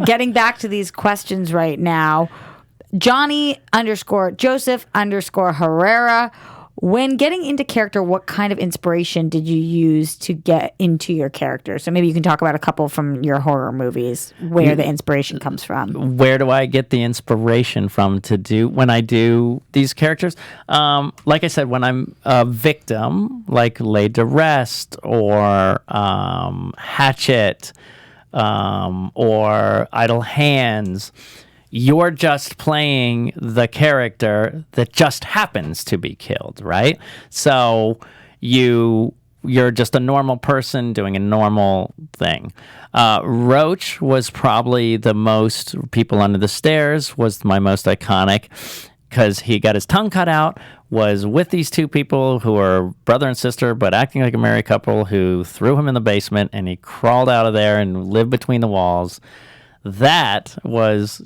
C: Getting back to these questions right now, Johnny_Joseph_Herrera. When getting into character, what kind of inspiration did you use to get into your character? So maybe you can talk about a couple from your horror movies where the inspiration comes from.
A: Where do I get the inspiration from when I do these characters? Like I said, when I'm a victim, like Laid to Rest or Hatchet or Idle Hands, you're just playing the character that just happens to be killed, right? So you're just a normal person doing a normal thing. Roach was probably the most, People Under the Stairs was my most iconic, because he got his tongue cut out, was with these two people who are brother and sister, but acting like a married couple, who threw him in the basement, and he crawled out of there and lived between the walls. That was,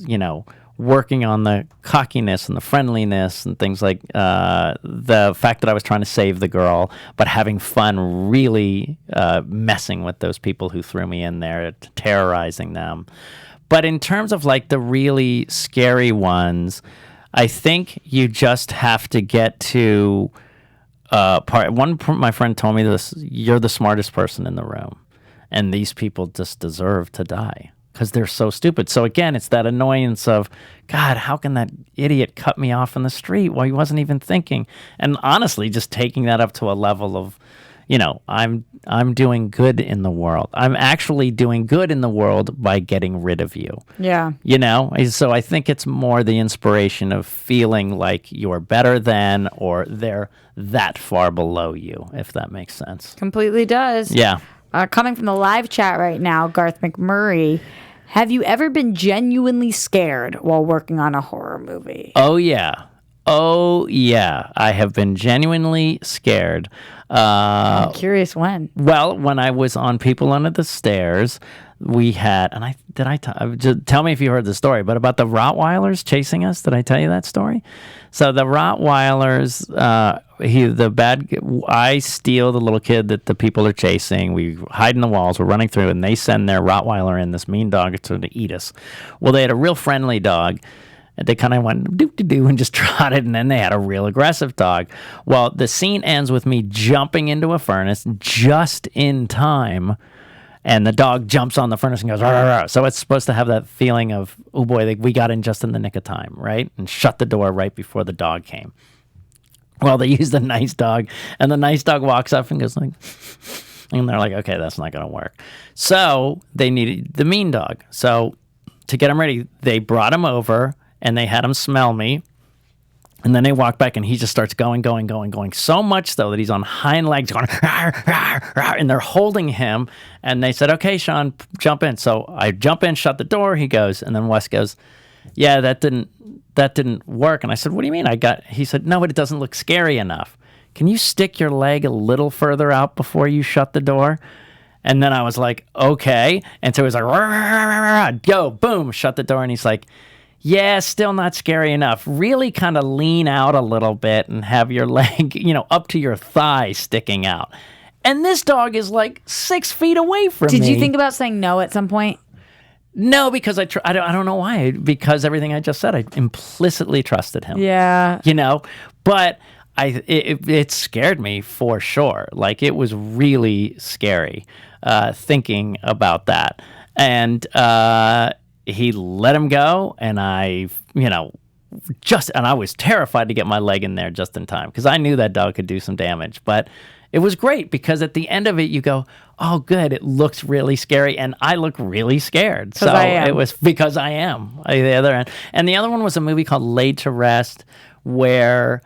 A: working on the cockiness and the friendliness and things like the fact that I was trying to save the girl, but having fun really messing with those people who threw me in there, terrorizing them. But in terms of like the really scary ones, I think you just have to get to my friend told me this: you're the smartest person in the room, and these people just deserve to die because they're so stupid. So again, it's that annoyance of, God, how can that idiot cut me off in the street while he wasn't even thinking? And honestly, just taking that up to a level of, I'm doing good in the world. I'm actually doing good in the world by getting rid of you.
C: Yeah.
A: So I think it's more the inspiration of feeling like you're better than, or they're that far below you, if that makes sense.
C: Completely does.
A: Yeah.
C: Coming from the live chat right now, Garth McMurray Have you ever been genuinely scared while working on a horror movie?
A: Oh, yeah. I have been genuinely scared.
C: I'm curious when.
A: Well, when I was on People Under the Stairs, we had, and tell me if you heard the story, but about the Rottweilers chasing us. Did I tell you that story? So the Rottweilers, I steal the little kid that the people are chasing. We hide in the walls. We're running through, and they send their Rottweiler in, this mean dog, to eat us. Well, they had a real friendly dog. And they kind of went do and just trotted, and then they had a real aggressive dog. Well, the scene ends with me jumping into a furnace just in time, and the dog jumps on the furnace and goes, rah, rah, rah. So it's supposed to have that feeling of, oh boy, we got in just in the nick of time, right? And shut the door right before the dog came. Well, they used the nice dog, and the nice dog walks up and goes like, and they're like, okay, that's not going to work. So they needed the mean dog. So to get him ready, they brought him over, and they had him smell me. And then they walk back, and he just starts going. So much, though, that he's on hind legs going, rawr, rawr, rawr, and they're holding him. And they said, okay, Sean, jump in. So I jump in, shut the door. He goes, and then Wes goes, yeah, that didn't work. And I said, what do you mean? He said, no, but it doesn't look scary enough. Can you stick your leg a little further out before you shut the door? And then I was like, okay. And so he was like, rawr, rawr, rawr, rawr, go, boom, shut the door. And he's like, yeah, still not scary enough. Really kind of lean out a little bit and have your leg, up to your thigh sticking out. And this dog is like 6 feet away from me.
C: Did you think about saying no at some point?
A: No, because I don't know why. Because everything I just said, I implicitly trusted him.
C: Yeah.
A: But it scared me for sure. Like, it was really scary thinking about that. And he let him go, and I was terrified to get my leg in there just in time, because I knew that dog could do some damage. But it was great, because at the end of it, you go, oh, good, it looks really scary, and I look really scared. So it was because I am at the other end. And the other one was a movie called Laid to Rest, where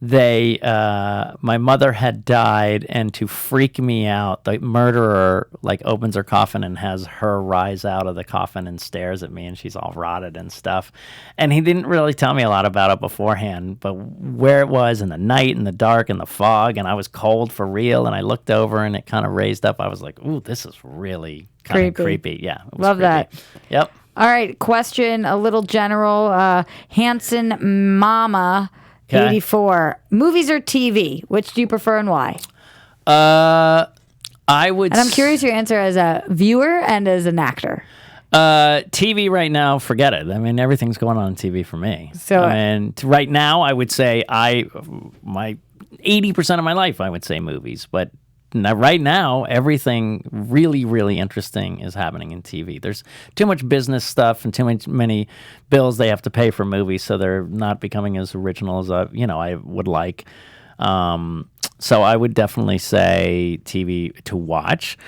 A: my mother had died, and to freak me out, the murderer opens her coffin and has her rise out of the coffin and stares at me, and she's all rotted and stuff. And he didn't really tell me a lot about it beforehand, but where it was in the night and the dark and the fog, and I was cold for real, and I looked over and it kind of raised up. I was like, ooh, this is really kind of creepy. Yeah.
C: Love creepy. That.
A: Yep.
C: All right. Question, a little general. Hanson Mama 84. Movies or TV? Which do you prefer and why?
A: I would.
C: And I'm curious your answer as a viewer and as an actor.
A: TV right now, forget it. I mean, everything's going on TV for me. And right now, I would say my 80% of my life, I would say movies. But right now, everything really, really interesting is happening in TV. There's too much business stuff and many bills they have to pay for movies, so they're not becoming as original as I would like. So I would definitely say TV to watch.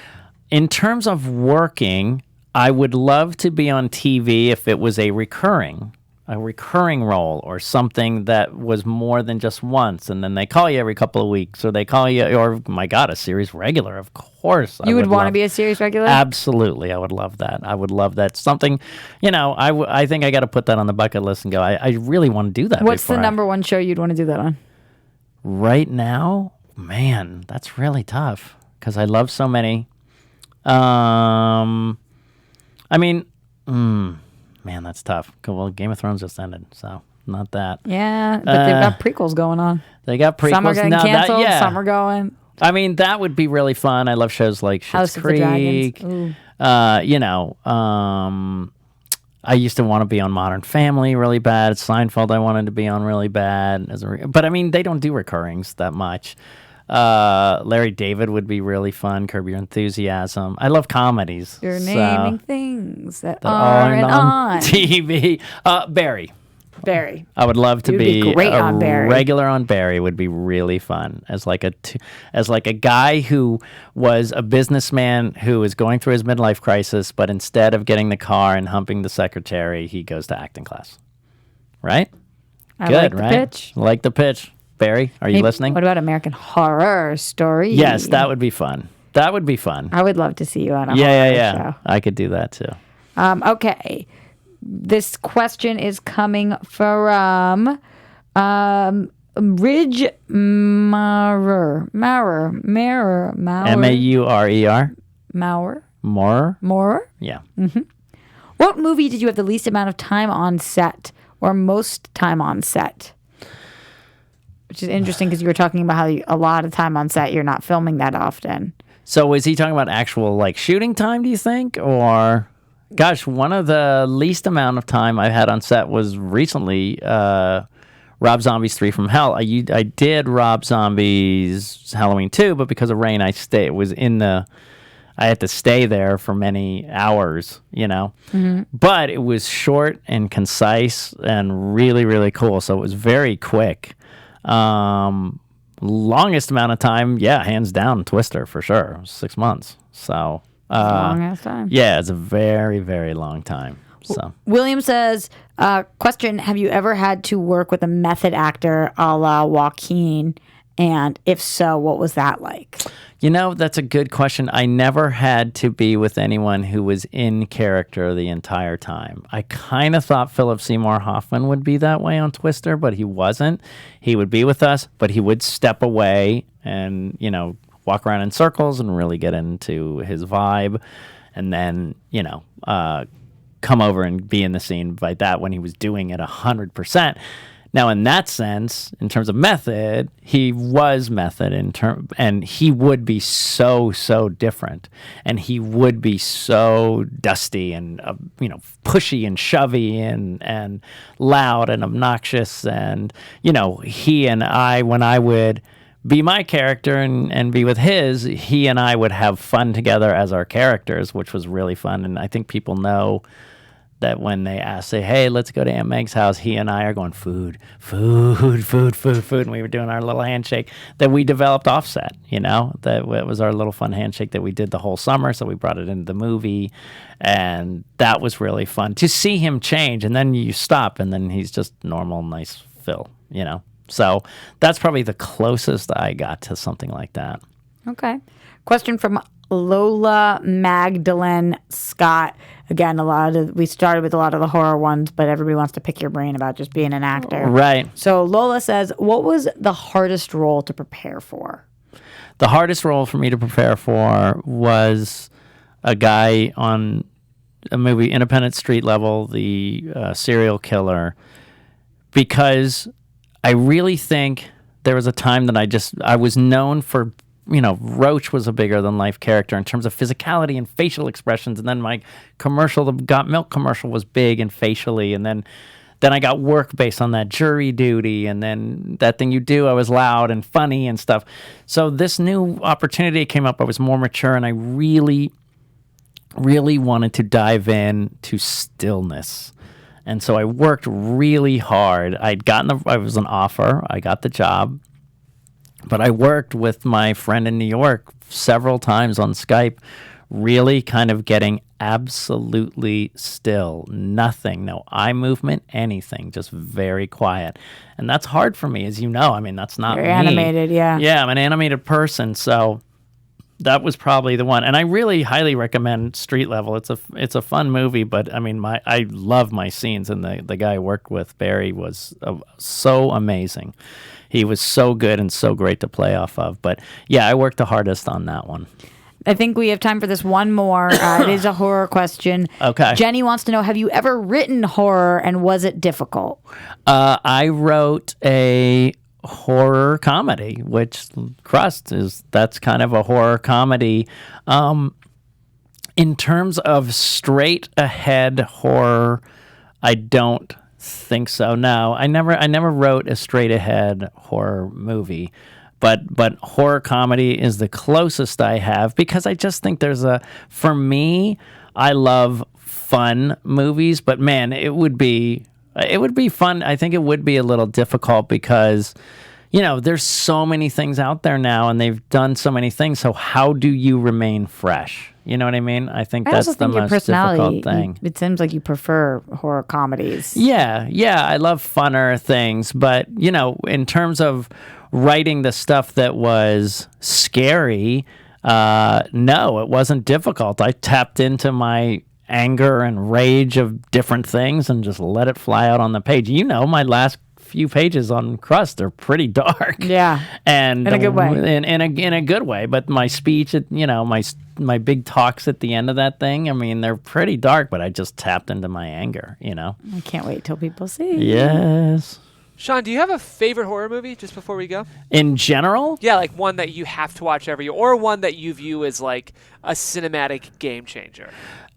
A: In terms of working, I would love to be on TV if it was a recurring role, or something that was more than just once, and then they call you every couple of weeks, or they call you, or my God, a series regular. Of course,
C: you would want to be a series regular.
A: Absolutely, I would love that. I would love that. Something, I think I got to put that on the bucket list and go. I really want to do that.
C: What's the number one show you'd want to do that on? Right
A: now, man, that's really tough because I love so many. Man, that's tough. Well, Game of Thrones just ended, so not that.
C: Yeah, but they've got prequels going on.
A: They got prequels.
C: Some are getting canceled, some are going.
A: I mean, that would be really fun. I love shows like Schitt's Creek. I used to want to be on Modern Family really bad. Seinfeld I wanted to be on really bad. But, I mean, they don't do recurrings that much. Larry David would be really fun. Curb Your Enthusiasm. I love comedies.
C: You're naming things that aren't on
A: TV. Barry. I would love to be
C: great on Barry.
A: Regular on Barry would be really fun. As like a guy who was a businessman who is going through his midlife crisis, but instead of getting the car and humping the secretary, he goes to acting class. Right?
C: I like the pitch.
A: Like the pitch. Barry, are you listening?
C: What about American Horror Story?
A: Yes, that would be fun. I would love to see you on a horror show. I could do that too.
C: Okay. This question is coming from Ridge Maurer.
A: Maurer.
C: Maurer?
A: Yeah.
C: Mm-hmm. What movie did you have the least amount of time on set or most time on set? Which is interesting because you were talking about how a lot of time on set, you're not filming that often.
A: So is he talking about actual like shooting time, do you think? Or, gosh, one of the least amount of time I've had on set was recently Rob Zombie's 3 from Hell. I did Rob Zombie's Halloween 2, but because of rain, I had to stay there for many hours, Mm-hmm. But it was short and concise and really, really cool. So it was very quick. Longest amount of time, hands down, Twister for sure. 6 months. So
C: long ass time.
A: Yeah, it's a very, very long time. So
C: William says, question, have you ever had to work with a method actor a la Joaquin? And if so, what was that like?
A: That's a good question. I never had to be with anyone who was in character the entire time. I kind of thought Philip Seymour Hoffman would be that way on Twister, but he wasn't. He would be with us, but he would step away and, walk around in circles and really get into his vibe. And then, come over and be in the scene like that when he was doing it 100%. Now, in that sense, in terms of method, he was method and he would be so different, and he would be so dusty and pushy and shovey and loud and obnoxious, and he and I, when I would be my character and be with his, he and I would have fun together as our characters, which was really fun. And I think people know that when they say, hey, let's go to Aunt Meg's house, he and I are going, food, and we were doing our little handshake that we developed offset, that it was our little fun handshake that we did the whole summer, so we brought it into the movie, and that was really fun to see him change, and then you stop, and then he's just normal, nice Phil, So that's probably the closest I got to something like that.
C: Okay. Question from Lola Magdalene Scott. Again, we started with a lot of the horror ones, but everybody wants to pick your brain about just being an actor.
A: Right.
C: So Lola says, what was the hardest role to prepare for?
A: The hardest role for me to prepare for was a guy on a movie, Independent Street Level, the serial killer, because I really think there was a time that I was known for, Roach was a bigger than life character in terms of physicality and facial expressions. And then my commercial, the Got Milk commercial, was big and facially. And then I got work based on that jury duty. And then That Thing You Do, I was loud and funny and stuff. So this new opportunity came up. I was more mature, and I really, really wanted to dive in to stillness. And so I worked really hard. I was an offer. I got the job. But I worked with my friend in New York several times on Skype, really kind of getting absolutely still. Nothing, no eye movement, anything, just very quiet. And that's hard for me, as you know. I mean, that's not
C: You're
A: me.
C: Animated, yeah.
A: Yeah, I'm an animated person, so that was probably the one. And I really highly recommend Street Level. It's a fun movie, but I mean, I love my scenes, and the guy I worked with, Barry, was so amazing. He was so good and so great to play off of. But yeah, I worked the hardest on that one.
C: I think we have time for this one more. It is a horror question.
A: Okay.
C: Jenny wants to know, have you ever written horror, and was it difficult?
A: I wrote a horror comedy, which Crust that's kind of a horror comedy. In terms of straight ahead horror, I don't think so. No, I never wrote a straight ahead horror movie, but horror comedy is the closest I have, because I just think for me, I love fun movies, but man, it would be fun. I think it would be a little difficult because, there's so many things out there now, and they've done so many things. So how do you remain fresh? You know what I mean? I think that's the most difficult thing.
C: It seems like you prefer horror comedies.
A: Yeah, I love funner things, but in terms of writing the stuff that was scary, no, it wasn't difficult. I tapped into my anger and rage of different things and just let it fly out on the page. My last few pages on Crust are pretty dark.
C: Yeah.
A: And
C: in a good way.
A: In a good way. But my speech, my big talks at the end of that thing, I mean, they're pretty dark, but I just tapped into my anger,
C: I can't wait till people see.
A: Yes.
D: Sean, do you have a favorite horror movie just before we go?
A: In general?
D: Yeah, like one that you have to watch every year, or one that you view as like a cinematic game changer.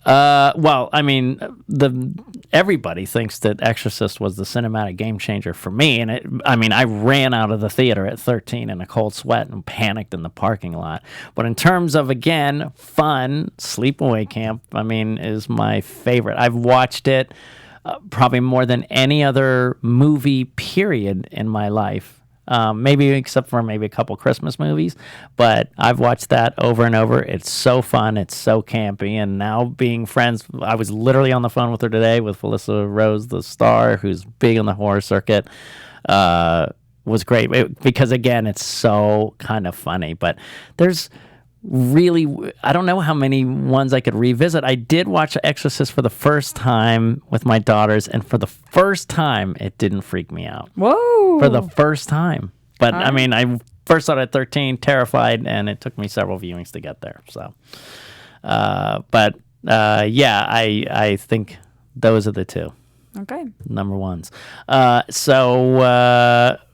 A: Well, I mean, everybody thinks that Exorcist was the cinematic game changer for me, and I ran out of the theater at 13 in a cold sweat and panicked in the parking lot. But in terms of, again, fun, Sleepaway Camp, is my favorite. I've watched it probably more than any other movie period in my life. Maybe except for maybe a couple Christmas movies, but I've watched that over and over. It's so fun. It's so campy. And now being friends, I was literally on the phone with her today with Felissa Rose, the star, who's big on the horror circuit. Was great because, again, it's so kind of funny. But there's really, I don't know how many ones I could revisit. I did watch Exorcist for the first time with my daughters, and for the first time, it didn't freak me out.
C: Whoa!
A: For the first time. But, I first saw it at 13, terrified, and it took me several viewings to get there. So, I think those are the two.
C: Okay.
A: Number ones.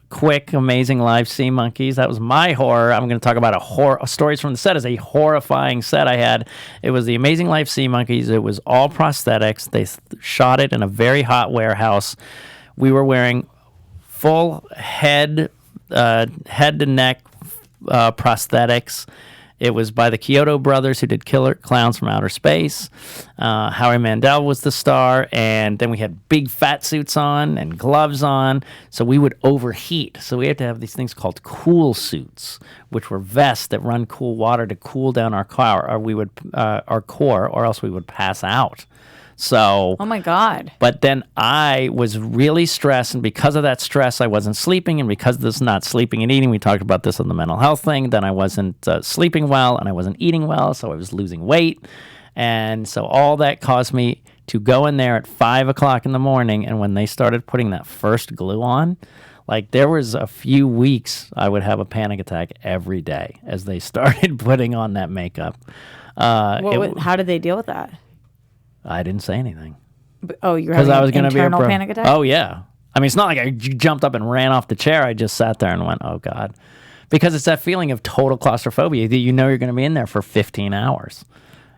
A: Quick, Amazing Live Sea Monkeys. That was my horror. I'm going to talk about stories from the set. Is a horrifying set I had. It was the Amazing Life Sea Monkeys. It was all prosthetics. They shot it in a very hot warehouse. We were wearing full head to neck prosthetics. It was by the Kyoto brothers who did Killer Clowns from Outer Space. Howie Mandel was the star, and then we had big fat suits on and gloves on, so we would overheat. So we had to have these things called cool suits, which were vests that run cool water to cool down our core, or else we would pass out. So,
C: oh my God.
A: But then I was really stressed, and because of that stress, I wasn't sleeping, and because of this not sleeping and eating, we talked about this on the mental health thing, then I wasn't sleeping well, and I wasn't eating well, so I was losing weight, and so all that caused me to go in there at 5 o'clock in the morning, and when they started putting that first glue on, like there was a few weeks I would have a panic attack every day as they started putting on that makeup.
C: How did they deal with that?
A: I didn't say anything.
C: Oh, you're having an internal panic attack?
A: Oh, yeah. It's not like I jumped up and ran off the chair. I just sat there and went, oh, God. Because it's that feeling of total claustrophobia that you're going to be in there for 15 hours,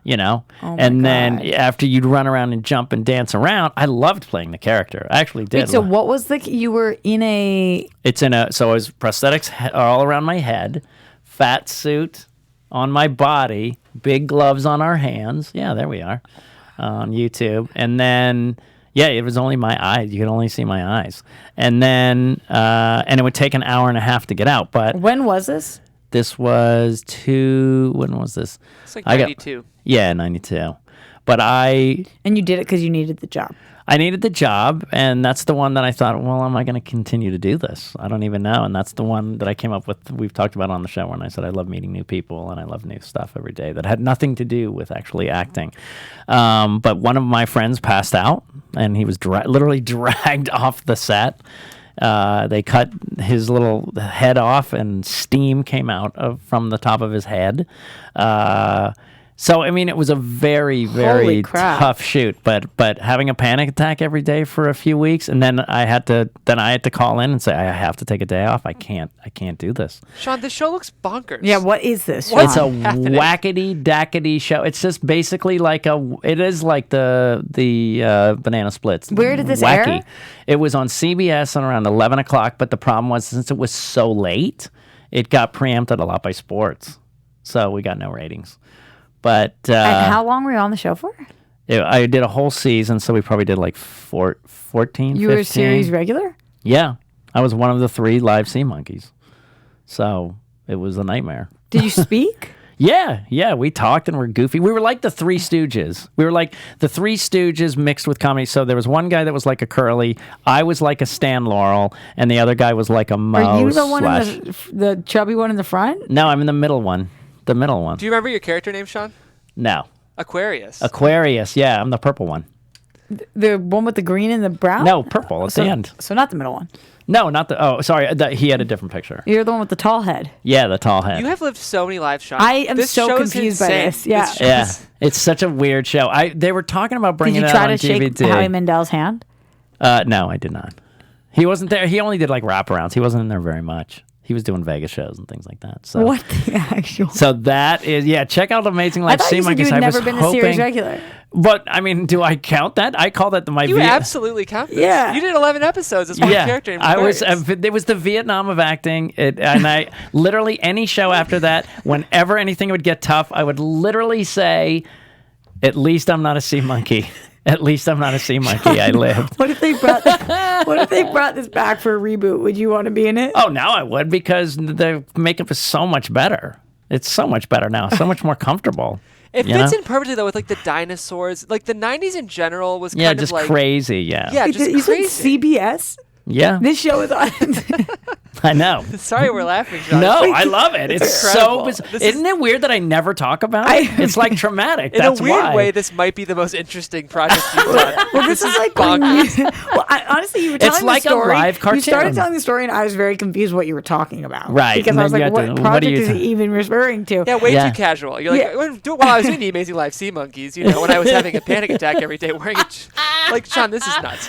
C: Oh
A: and then after you'd run around and jump and dance around, I loved playing the character. I actually did.
C: Wait, so what was you were in a...
A: So it was prosthetics all around my head, fat suit on my body, big gloves on our hands. Yeah, there we are. On YouTube, and then it was only my eyes. You could only see my eyes, and then and it would take an hour and a half to get out. But
C: when was this?
A: This was when was this?
D: It's like 92.
A: 92. But
C: and you did it because you needed the job.
A: I needed the job, and that's the one that I thought, well, am I going to continue to do this? I don't even know. And that's the one that I came up with. We've talked about on the show when I said I love meeting new people and I love new stuff every day that had nothing to do with actually acting. But one of my friends passed out, and he was literally dragged off the set. They cut his little head off, and steam came out from the top of his head. So, it was a very, very tough shoot, but having a panic attack every day for a few weeks, and then I had to call in and say, I have to take a day off. I can't do this.
D: Sean, this show looks bonkers.
C: Yeah, what is this?
A: It's a wackety-dackety show. It's just basically it is like the Banana Splits.
C: Where did this
A: wacky.
C: air?
A: It was on CBS on around 11 o'clock, but the problem was, since it was so late, it got preempted a lot by sports. So we got no ratings. But
C: and how long were you on the show for?
A: I did a whole season, so we probably did like 14, 15.
C: You were a series regular?
A: Yeah. I was one of the 3 live Sea Monkeys. So it was a nightmare.
C: Did you speak?
A: Yeah. We talked and we're goofy. We were like the Three Stooges. We were like the Three Stooges mixed with comedy. So there was one guy that was like a Curly. I was like a Stan Laurel, and the other guy was like a Mo.
C: Are you the one the chubby one in the front?
A: No, I'm in the middle one. The middle one.
D: Do you remember your character name, Sean?
A: No.
D: Aquarius.
A: Yeah, I'm the purple one.
C: The one with the green and the brown?
A: No, purple at the end.
C: So not the middle one.
A: No, not the. Oh, sorry. He had a different picture.
C: You're the one with the tall head.
A: Yeah, the tall head.
D: You have lived so many lives, Sean.
C: I am
D: this
C: so confused by this. Yeah.
A: Yeah. It's such a weird show. They were talking about bringing it out on DVD.
C: Did you try to shake Howie Mandel's hand?
A: No, I did not. He wasn't there. He only did like wraparounds. He wasn't in there very much. He was doing Vegas shows and things like that. So
C: what the actual?
A: So that is check out Amazing Life Sea Monkeys.
C: I thought you said you had never been a series regular.
A: But I mean, do I count that? I call that
D: You absolutely count this.
C: Yeah.
D: You did 11 episodes as one character.
A: It was the Vietnam of acting. And I literally any show after that, whenever anything would get tough, I would literally say, "At least I'm not a sea monkey." At least I'm not a sea monkey. I lived.
C: What if they brought this back for a reboot? Would you want to be in it?
A: Oh, now I would, because the makeup is so much better. It's so much better now. So much more comfortable.
D: It fits in perfectly though with like the dinosaurs. Like the 90s in general was kind
A: just
D: of like
A: crazy. Yeah.
D: Yeah, just crazy.
C: Said CBS.
A: Yeah.
C: This show is on.
A: I know.
D: Sorry, we're laughing, Sean.
A: No, I love it. It's so
D: incredible.
A: Isn't it weird that I never talk about it? It's like traumatic. That's
D: in a weird
A: why.
D: way, this might be the most interesting project you've done.
C: Well, this is like
D: bonkers.
C: Honestly, you were telling
A: It's like
C: the story.
A: a live cartoon.
C: You started telling the story, and I was very confused what you were talking about.
A: Right.
C: Because
A: And
C: I was
A: then
C: like,
A: you have
C: what
A: to-
C: project
A: what are you
C: is he even referring to?
D: Yeah, way
A: Yeah.
D: too casual. You're like, while I was doing the Amazing Life Sea Monkeys, when I was having a panic attack every day wearing it. Like, Sean, this is nuts.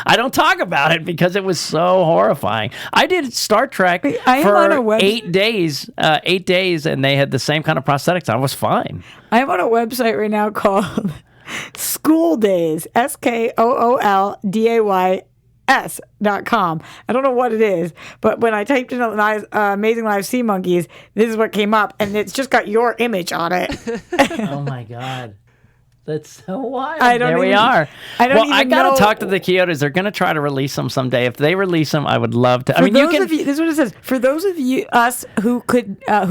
A: I don't talk about it because it was so horrifying. I did Star Trek for 8 days. 8 days, and they had the same kind of prosthetics. I was fine.
C: I am on a website right now called School Days, SKOOLDAYS.com. I don't know what it is, but when I typed in Amazing Life Sea Monkeys, this is what came up, and it's just got your image on it.
A: Oh my God. That's so wild.
C: There
A: we are.
C: I
A: gotta talk to the Kyotos. They're gonna try to release them someday. If they release them, I would love to.
C: This is what it says. For those of us who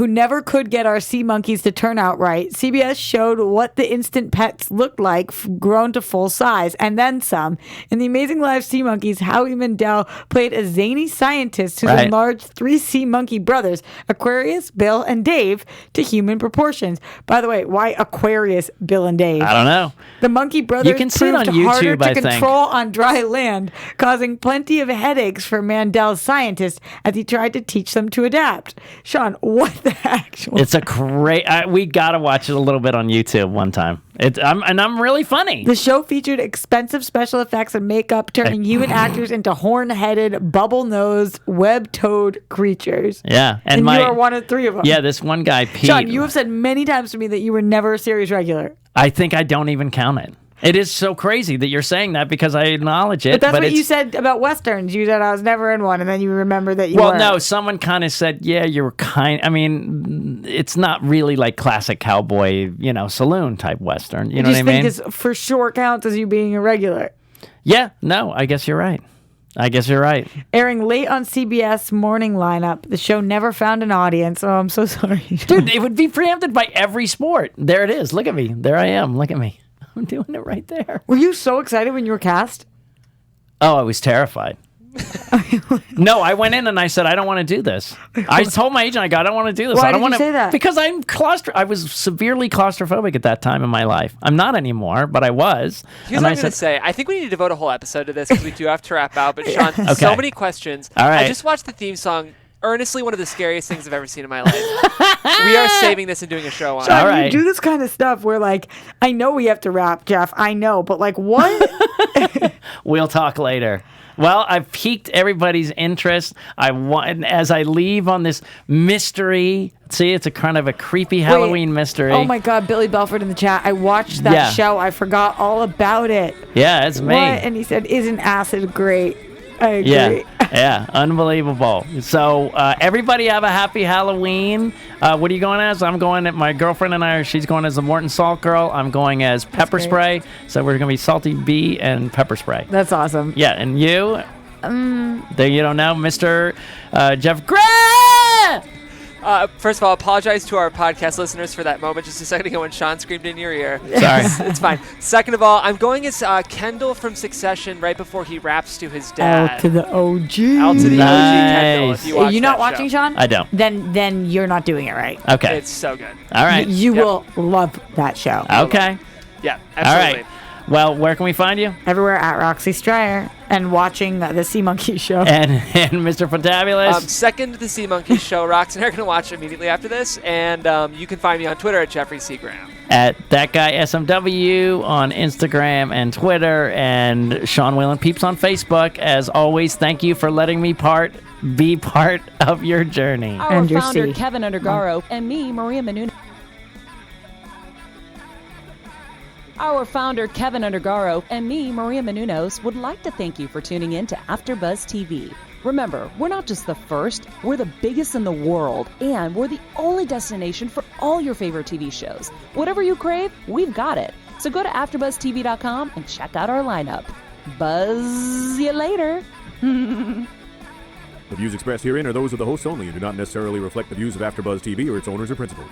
C: never could get our sea monkeys to turn out right, CBS showed what the instant pets looked like grown to full size, and then some. In The Amazing Life Sea Monkeys, Howie Mandel played a zany scientist who enlarged 3 sea monkey brothers, Aquarius, Bill, and Dave, to human proportions. By the way, why Aquarius, Bill, and Dave?
A: I don't know.
C: The monkey brothers
A: You can see it on
C: proved harder
A: YouTube,
C: to control on dry land, causing plenty of headaches for Mandel's scientists as he tried to teach them to adapt. Sean, what the actual?
A: It's a great. We gotta watch it a little bit on YouTube one time. I'm really funny.
C: The show featured expensive special effects and makeup, turning human actors into horn-headed, bubble-nosed, web-toed creatures.
A: Yeah,
C: and you are one of 3 of them.
A: Yeah, this one guy, Pete.
C: Sean, you have said many times to me that you were never a series regular.
A: I think I don't even count it. It is so crazy that you're saying that because I acknowledge it.
C: But that's what you said about Westerns. You said I was never in one, and then you remember that you were.
A: Well, no, someone kind of said, yeah, you were I mean, it's not really like classic cowboy, saloon type Western. You know what I mean?
C: I just think this for sure counts as you being a regular.
A: Yeah, no, I guess you're right.
C: Airing late on CBS morning lineup, the show never found an audience. Oh, I'm so sorry.
A: Dude, it would be preempted by every sport. There it is. Look at me. There I am. Look at me. I'm doing it right there.
C: Were you so excited when you were cast?
A: Oh, I was terrified. No, I went in and I said, I don't want to do this. I told my agent, I don't want to do this.
C: Why
A: I don't
C: did you say that?
A: Because I was severely claustrophobic at that time in my life. I'm not anymore, but I was.
D: Here's what I'm going to say. I think we need to devote a whole episode to this because we do have to wrap out. But Sean, so many questions.
A: All right.
D: I just watched the theme song. Earnestly, one of the scariest things I've ever seen in my life. We are saving this and doing a show on it.
C: All right. You do this kind of stuff where, I know we have to wrap, Jeff. I know, but what?
A: We'll talk later. Well, I've piqued everybody's interest. As I leave on this mystery. See, it's a kind of a creepy Halloween mystery.
C: Oh my God, Billy Belford in the chat. I watched that show. I forgot all about it.
A: Yeah, it's me.
C: What? And he said, "Isn't acid great?" I agree.
A: Yeah, unbelievable. So everybody have a happy Halloween. What are you going as? I'm going my girlfriend and I, she's going as the Morton Salt Girl. I'm going as Pepper Spray. So we're going to be Salty Bee and Pepper Spray.
C: That's awesome.
A: Yeah, and you? There you don't know, Mr. Jeff Gray.
D: First of all, apologize to our podcast listeners for that moment just a second ago when Sean screamed in your ear.
A: Sorry.
D: It's fine. Second of all, I'm going as Kendall from Succession right before he raps to his dad.
C: Out to the OG.
D: Out to the OG Kendall. If you watch
C: You're not
D: that
C: watching,
D: show.
C: Sean?
A: I don't.
C: Then you're not doing it right.
A: Okay.
D: It's so good.
A: All right.
C: You will love that show.
A: Okay.
D: Yeah,
A: All
D: absolutely.
A: right. Well, where can we find you?
C: Everywhere at Roxy Striar and watching the Sea Monkey Show.
A: And Mr. Fantabulous.
D: Second, the Sea Monkey Show. Roxy and I are going to watch immediately after this. And you can find me on Twitter at Jeffrey C. Graham.
A: At That Guy SMW on Instagram and Twitter. And Sean Whalen Peeps on Facebook. As always, thank you for letting me be part of your journey.
B: Our
C: And your
B: founder,
C: C.
B: Keven Undergaro, and me, Maria Menounos. Our founder, Keven Undergaro, and me, Maria Menounos, would like to thank you for tuning in to AfterBuzz TV. Remember, we're not just the first, we're the biggest in the world, and we're the only destination for all your favorite TV shows. Whatever you crave, we've got it. So go to AfterBuzzTV.com and check out our lineup. Buzz you later.
E: The views expressed herein are those of the hosts only and do not necessarily reflect the views of AfterBuzz TV or its owners or principals.